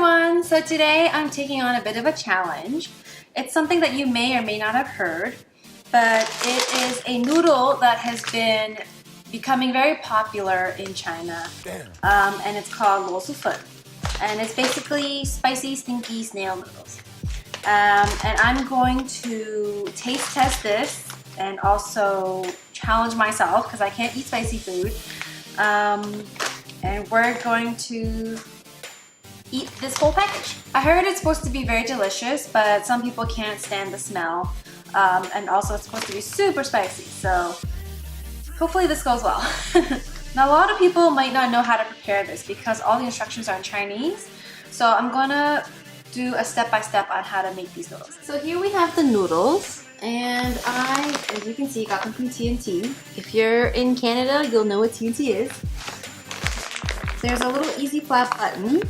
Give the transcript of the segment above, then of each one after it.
everyone! So today I'm taking on a bit of a challenge. It's something that you may or may not have heard, but it is a noodle that has been becoming very popular in China. And it's called Liuzhou. And it's basically spicy, stinky snail noodles. And I'm going to taste test this and also challenge myself because I can't eat spicy food. And we're going to eat this whole package. I heard it's supposed to be very delicious, but some people can't stand the smell. And also it's supposed to be super spicy, so hopefully this goes well. Now a lot of people might not know how to prepare this because all the instructions are in Chinese. So I'm gonna do a step-by-step on how to make these noodles. So here we have the noodles, and I, as you can see, got them from TNT. If you're in Canada, you'll know what TNT is. There's a little easy flap button.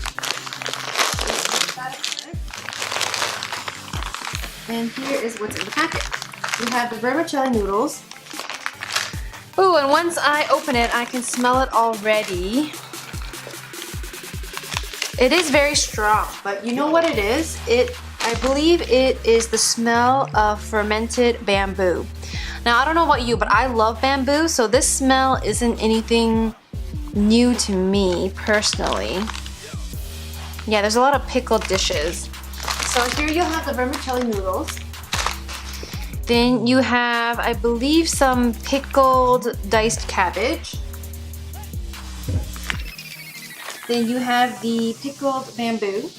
And here is what's in the packet. We have the vermicelli noodles. Ooh, and once I open it, I can smell it already. It is very strong, but you know what it is? I believe it is the smell of fermented bamboo. Now, I don't know about you, but I love bamboo, so this smell isn't anything new to me personally. Yeah, there's a lot of pickled dishes. So here you'll have the vermicelli noodles. Then you have, I believe, some pickled diced cabbage. Then you have the pickled bamboo,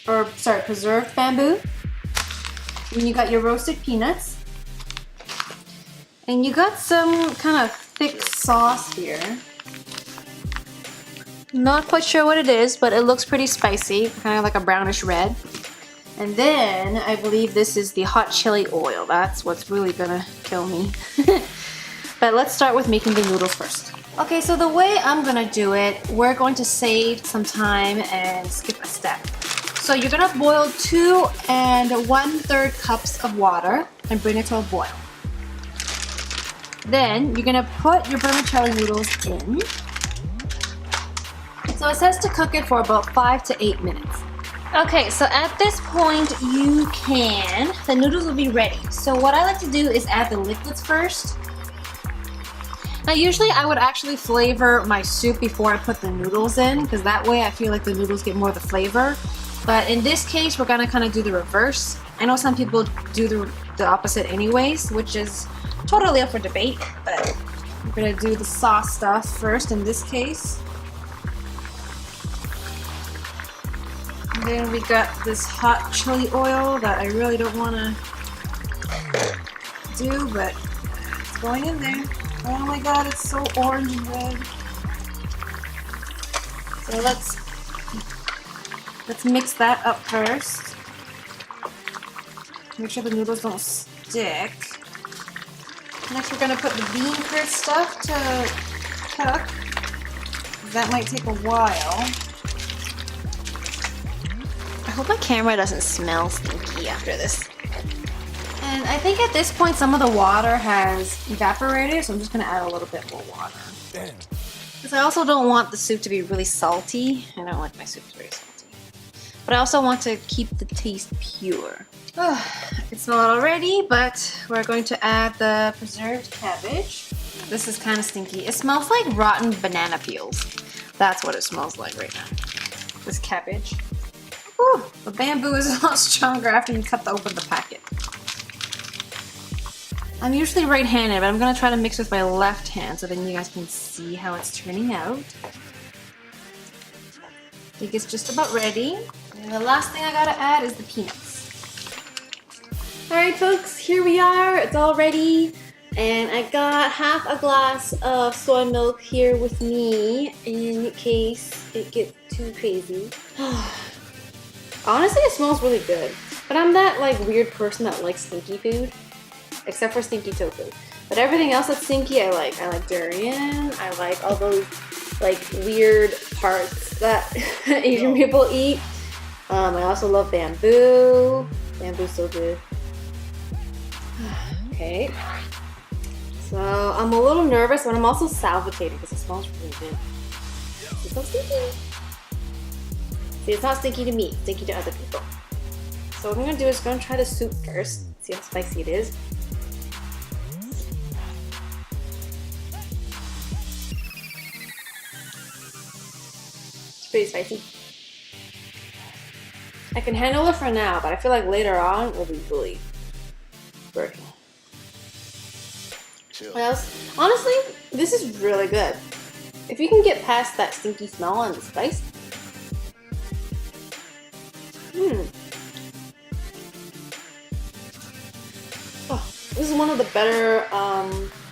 or sorry, preserved bamboo. Then you got your roasted peanuts. And you got some kind of thick sauce here. Not quite sure what it is, but it looks pretty spicy, kind of like a brownish red. And then I believe this is the hot chili oil. That's what's really gonna kill me. But let's start with making the noodles first. Okay, so the way I'm gonna do it, we're going to save some time and skip a step. So you're gonna boil 2 1/3 cups of water and bring it to a boil. Then you're gonna put your vermicelli noodles in. So it says to cook it for about 5 to 8 minutes. Okay, so at this point the noodles will be ready. So what I like to do is add the liquids first. Now usually I would actually flavor my soup before I put the noodles in, because that way I feel like the noodles get more of the flavor. But in this case, we're gonna kind of do the reverse. I know some people do the opposite anyways, which is totally up for debate, but we're gonna do the sauce stuff first in this case. And then we got this hot chili oil that I really don't wanna do, but it's going in there. Oh my god, it's so orange and red. So let's mix that up first. Make sure the noodles don't stick. Next we're gonna put the bean curd stuff to cook. That might take a while. I hope my camera doesn't smell stinky after this. And I think at this point some of the water has evaporated, so I'm just gonna add a little bit more water. Because I also don't want the soup to be really salty. I don't like my soup very salty. But I also want to keep the taste pure. I can smell it already, but we're going to add the preserved cabbage. This is kind of stinky. It smells like rotten banana peels. That's what it smells like right now. This cabbage. Whew, the bamboo is a lot stronger after you cut open the packet. I'm usually right-handed, but I'm gonna try to mix with my left hand so then you guys can see how it's turning out. I think it's just about ready. And the last thing I gotta add is the peanuts. Alright folks, here we are. It's all ready. And I got half a glass of soy milk here with me in case it gets too crazy. Honestly, it smells really good. But I'm that like weird person that likes stinky food. Except for stinky tofu. But everything else that's stinky I like. I like durian. I like all those like weird parts that Asian people eat. I also love bamboo. Bamboo's so good. Okay. So I'm a little nervous, but I'm also salivating because it smells really good. It's so stinky. See, it's not stinky to me, it's stinky to other people. So what I'm gonna do is gonna try the soup first. See how spicy it is. It's pretty spicy. I can handle it for now, but I feel like later on it will be really burning. What else? Honestly, this is really good. If you can get past that stinky smell and the spice. Oh, this is one of the better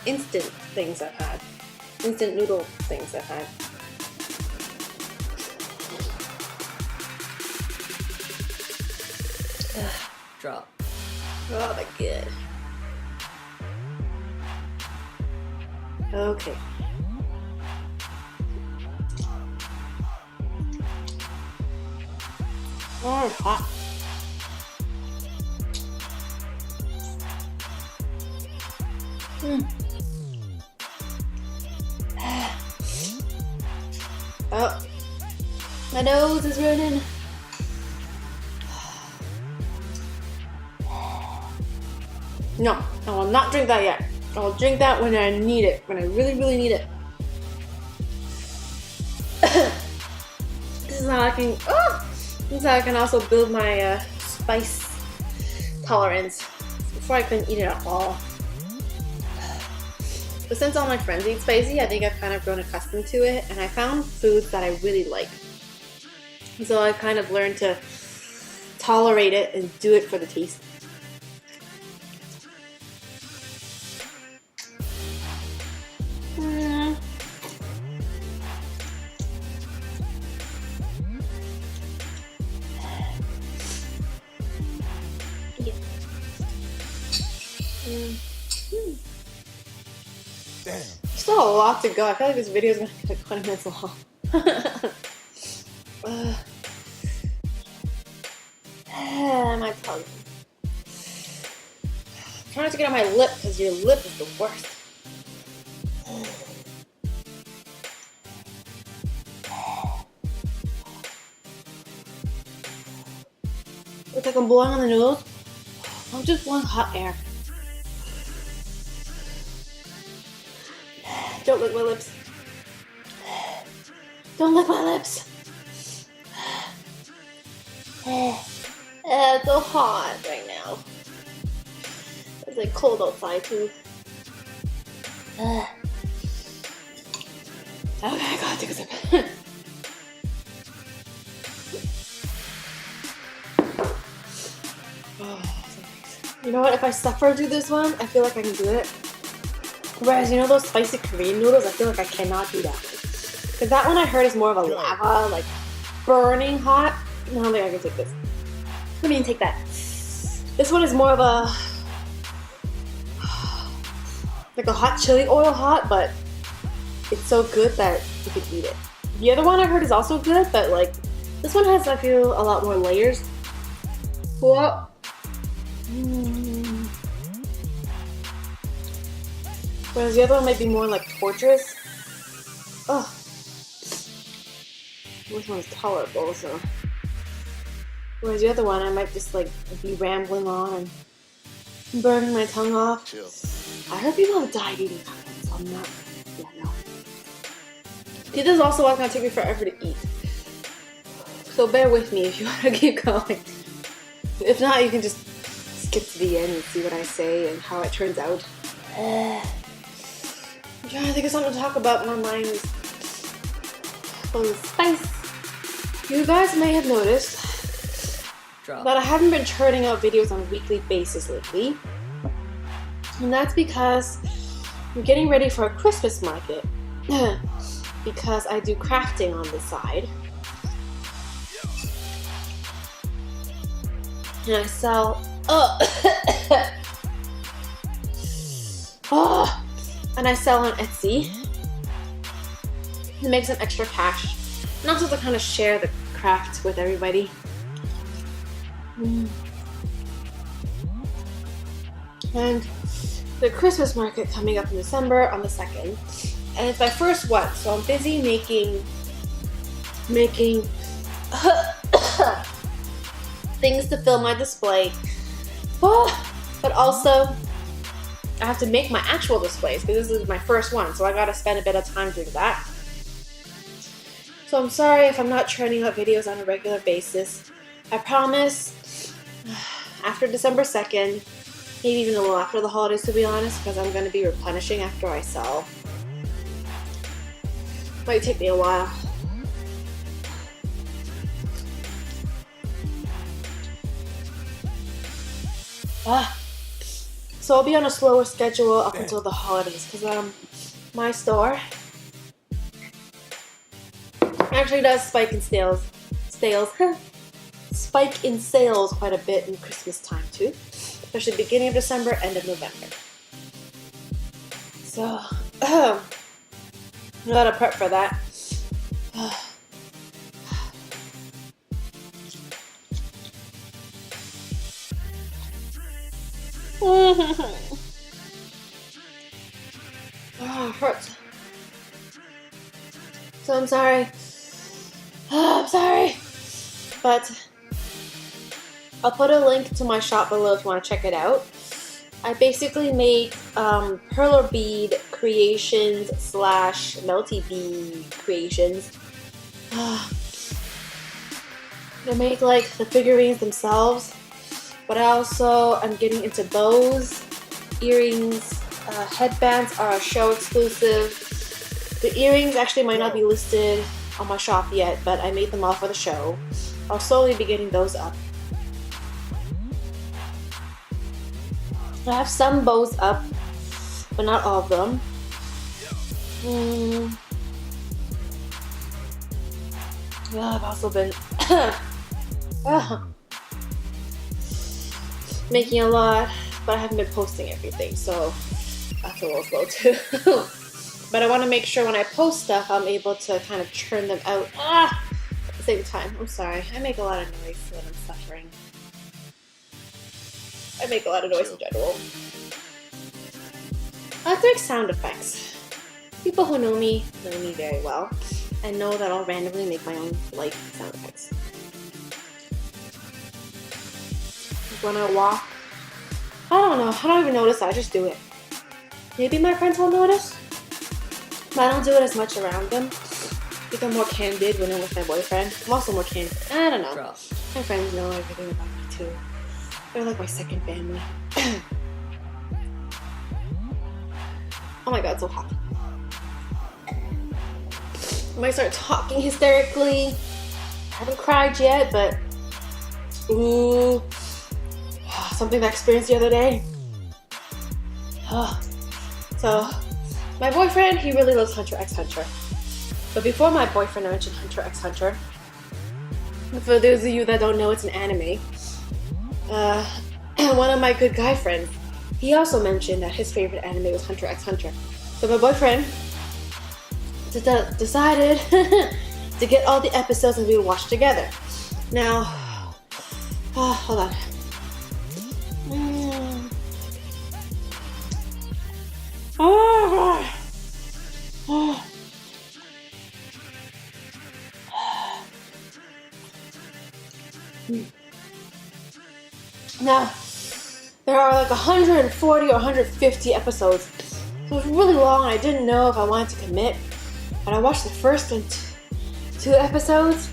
instant things I've had. Instant noodle things I've had. Drop. Oh, they're good. Okay. Oh, it's hot. Oh, my nose is running. No, I will not drink that yet. I will drink that when I need it, when I really, really need it. This is how I can. Oh, this is how I can also build my spice tolerance. Before I couldn't eat it at all. But since all my friends eat spicy, I think I've kind of grown accustomed to it, and I found foods that I really like. So I kind of learned to tolerate it and do it for the taste. Damn. Still a lot to go. I feel like this video is going to get 20 minutes long. My tongue. Try not to get on my lip because your lip is the worst. Looks like I'm blowing on the nose. I'm just blowing hot air. Don't lick my lips. Don't lick my lips. It's so hot right now. It's like cold outside too. Okay, I gotta take a sip. You know what? If I suffer through this one, I feel like I can do it. Whereas, you know those spicy Korean noodles, I feel like I cannot do that. Because that one I heard is more of a lava, like burning hot. I don't think I can take this. I mean, take that. This one is more of a like a hot chili oil hot, but it's so good that you could eat it. The other one I heard is also good, but like this one has, I feel, a lot more layers. What? Whereas the other one might be more like torturous. Oh, this one's tolerable, so. Whereas the other one, I might just like be rambling on and burning my tongue off. Chill. I heard people have died eating tacos, so I'm not. Yeah, no. See, this is also why it's gonna take me forever to eat. So bear with me if you want to keep going. If not, you can just skip to the end and see what I say and how it turns out. I'm trying to think of something to talk about. My mind is full of spice. You guys may have noticed that I haven't been churning out videos on a weekly basis lately. And that's because I'm getting ready for a Christmas market. Because I do crafting on the side. And I sell... and I sell on Etsy to make some extra cash, and also to kind of share the craft with everybody. And the Christmas market coming up in December on the 2nd, and it's my first one, so I'm busy making things to fill my display. Oh, but also, I have to make my actual displays because this is my first one, so I gotta spend a bit of time doing that. So I'm sorry if I'm not churning out videos on a regular basis. I promise, after December 2nd, maybe even a little after the holidays to be honest, because I'm gonna be replenishing after I sell. Might take me a while. So I'll be on a slower schedule up until the holidays because my store actually does spike in sales, spike in sales quite a bit in Christmas time too, especially beginning of December, end of November. So I gotta prep for that. Oh, it hurts. So I'm sorry. I'm sorry. But I'll put a link to my shop below if you want to check it out. I basically make perler bead creations / melty bead creations. I make like the figurines themselves, but I also am getting into bows, earrings, headbands are a show exclusive. The earrings actually might not be listed on my shop yet, but I made them all for the show. I'll slowly be getting those up. I have some bows up, but not all of them. I've also been making a lot, but I haven't been posting everything, so that's a little slow too. But I want to make sure when I post stuff, I'm able to kind of churn them out at the same time. I'm sorry, I make a lot of noise when I'm suffering. I make a lot of noise in general. I like to make sound effects. People who know me very well and know that I'll randomly make my own like sound effects. When I walk, I don't know, I don't even notice that, I just do it. Maybe my friends will notice, but I don't do it as much around them. I think I'm more candid when I'm with my boyfriend. I'm also more candid. I don't know. My friends know everything about me too. They're like my second family. Oh my god, so hot. I might start talking hysterically. I haven't cried yet, but ooh, something I experienced the other day. So, my boyfriend, he really loves Hunter x Hunter. But before my boyfriend, I mentioned Hunter x Hunter. For those of you that don't know, it's an anime. One of my good guy friends, he also mentioned that his favorite anime was Hunter x Hunter. So my boyfriend decided to get all the episodes and we would watch together. Now, hold on. Now, there are like 140 or 150 episodes, so it's really long. I didn't know if I wanted to commit, but I watched the first 2 episodes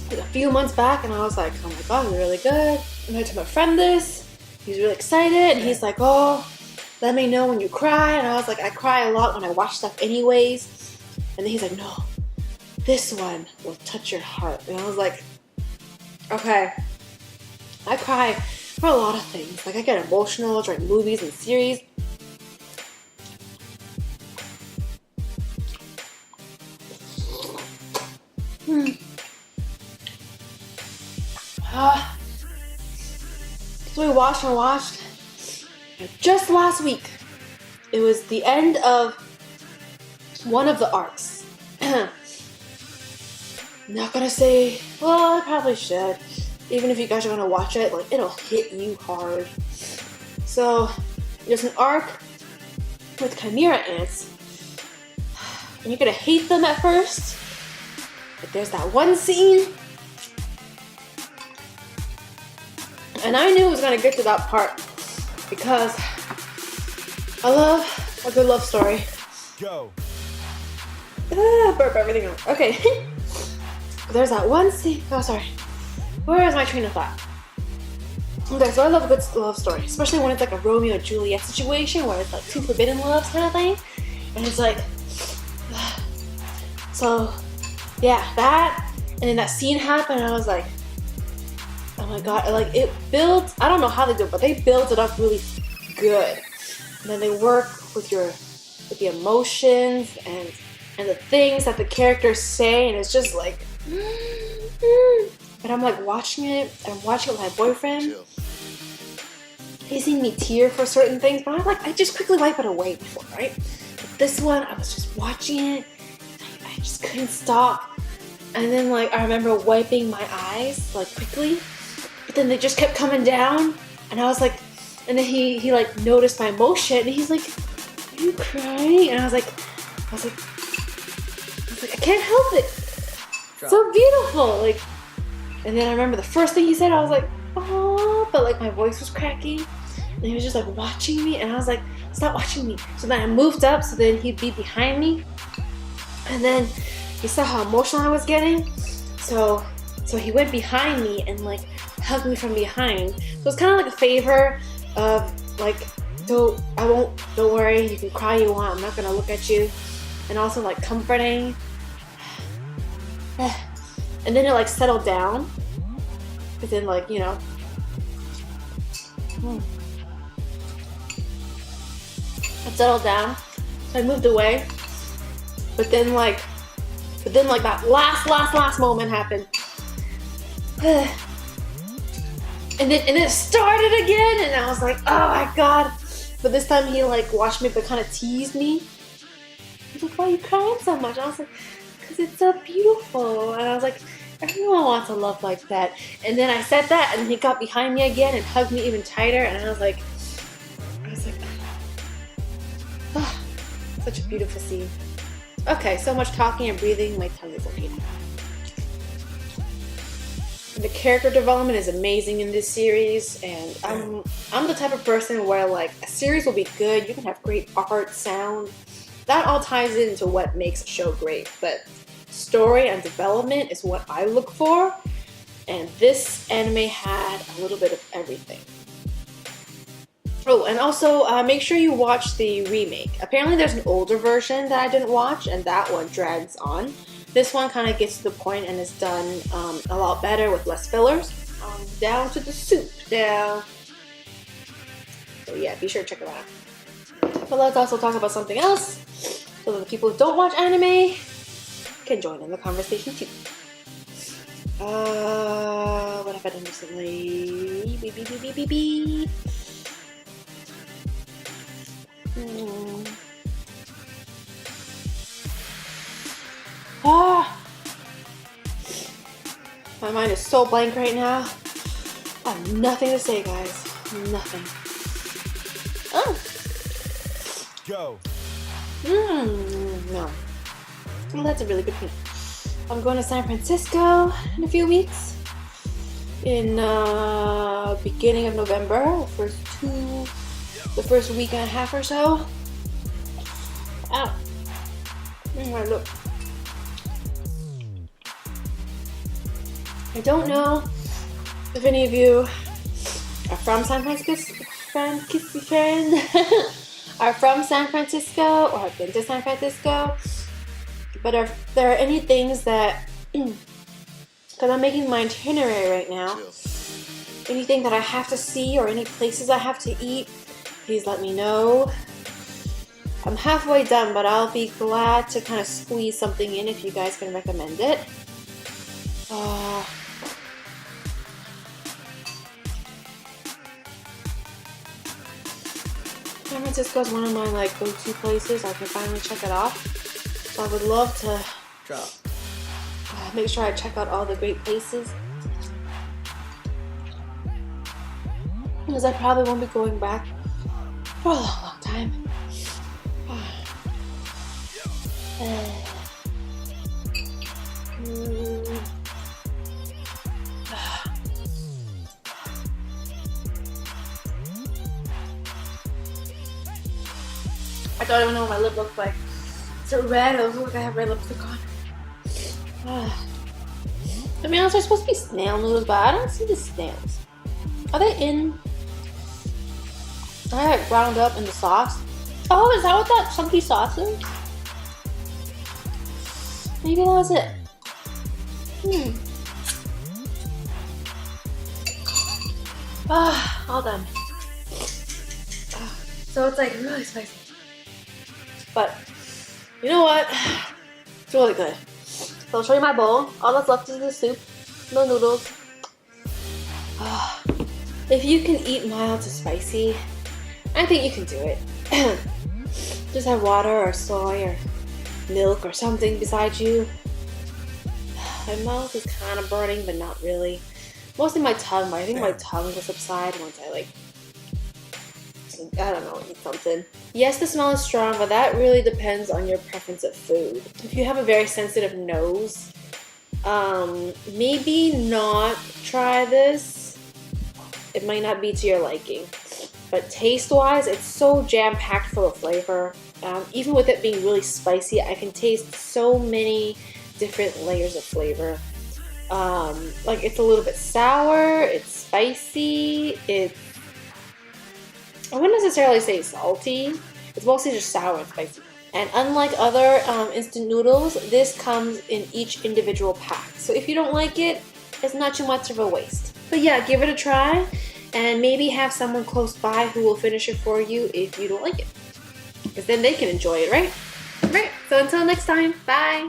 like a few months back, and I was like, oh my god, it's really good. And I told my friend this, he's really excited, and he's like, oh, let me know when you cry. And I was like, I cry a lot when I watch stuff anyways. And then he's like, no, this one will touch your heart. And I was like, okay. I cry for a lot of things. Like I get emotional during movies and series. So we watched and watched. Just last week, it was the end of one of the arcs. I'm not gonna say, well, I probably should. Even if you guys are gonna watch it, like it'll hit you hard. So there's an arc with chimera ants, and you're gonna hate them at first. But there's that one scene And I knew it was gonna get to that part because I love a good love story. Go. Burp everything out. Okay. There's that one scene. Oh, sorry. Where is my train of thought? Okay, so I love a good love story, especially when it's like a Romeo and Juliet situation where it's like two forbidden loves kind of thing. And it's like, so yeah, that, and then that scene happened and I was like, oh my god, like it builds, I don't know how they do it, but they build it up really good. And then they work with the emotions and the things that the characters say, and it's just like, and I'm like watching it, and I'm watching it with my boyfriend. He's seen me tear for certain things, but I'm like, I just quickly wipe it away before, right? But this one, I was just watching it, I just couldn't stop. And then like, I remember wiping my eyes, like quickly, but then they just kept coming down, and I was like, and then he like noticed my emotion, and he's like, are you crying? And I was like, I can't help it. So beautiful, like. And then I remember the first thing he said, I was like, oh, but like my voice was cracking, and he was just like watching me, and I was like, stop watching me. So then I moved up, so then he'd be behind me, and then he saw how emotional I was getting, so he went behind me and like hugged me from behind. So it's kind of like a favor of like, don't worry, you can cry you want, I'm not gonna look at you, and also like comforting. And then it like settled down, but then like, you know, it settled down, so I moved away, but then like that last moment happened, and then it started again, and I was like, oh my god. But this time he like watched me but kind of teased me. He was like, why are you crying so much? And I was like, because it's so beautiful. And I was like, everyone wants a love like that. And then I said that, and he got behind me again and hugged me even tighter, and I was like, oh, such a beautiful scene. Okay, so much talking and breathing, my tongue is okay now. The character development is amazing in this series, and I'm the type of person where like a series will be good, you can have great art, sound, that all ties into what makes a show great, but story and development is what I look for, and this anime had a little bit of everything. Oh, and also make sure you watch the remake. Apparently there's an older version that I didn't watch, and that one drags on. This one kind of gets to the point and is done a lot better with less fillers. Down to the soup now. So yeah, be sure to check it out. But let's also talk about something else, so that the people who don't watch anime can join in the conversation too. What have I done recently? My mind is so blank right now. I have nothing to say, guys. Nothing. Oh. Go. No. Well, that's a really good thing. I'm going to San Francisco in a few weeks. In beginning of November, the first week and a half or so. Ow. Look. I don't know if any of you are from San Francisco, are from San Francisco or have been to San Francisco, but if there are any things that, because I'm making my itinerary right now, anything that I have to see or any places I have to eat, please let me know. I'm halfway done, but I'll be glad to kind of squeeze something in if you guys can recommend it. San Francisco is one of my like go-to places. I can finally check it off. So I would love to make sure I check out all the great places, because I probably won't be going back for a long, long time. I don't even know what my lip looks like. Is it red? It looks like I have red lipstick on. I mean, those are supposed to be snail noodles, but I don't see the snails. Are they in? Are they like ground up in the sauce? Oh, is that what that chunky sauce is? Maybe that was it. All done. So it's like really spicy. But you know what? It's really good. So I'll show you my bowl. All that's left is the soup, no noodles. If you can eat mild to spicy, I think you can do it. Just have water or soy or milk or something beside you. My mouth is kind of burning, but not really. Mostly my tongue, but I think my tongue will subside once I I don't know, eat something. Yes, the smell is strong, but that really depends on your preference of food. If you have a very sensitive nose, maybe not try this. It might not be to your liking. But taste-wise, it's so jam-packed full of flavor. Even with it being really spicy, I can taste so many different layers of flavor. Like it's a little bit sour, it's spicy, I wouldn't necessarily say salty. It's mostly just sour and spicy. And unlike other instant noodles, this comes in each individual pack. So if you don't like it, it's not too much of a waste. But yeah, give it a try and maybe have someone close by who will finish it for you if you don't like it. Because then they can enjoy it, right? Right, so until next time, bye!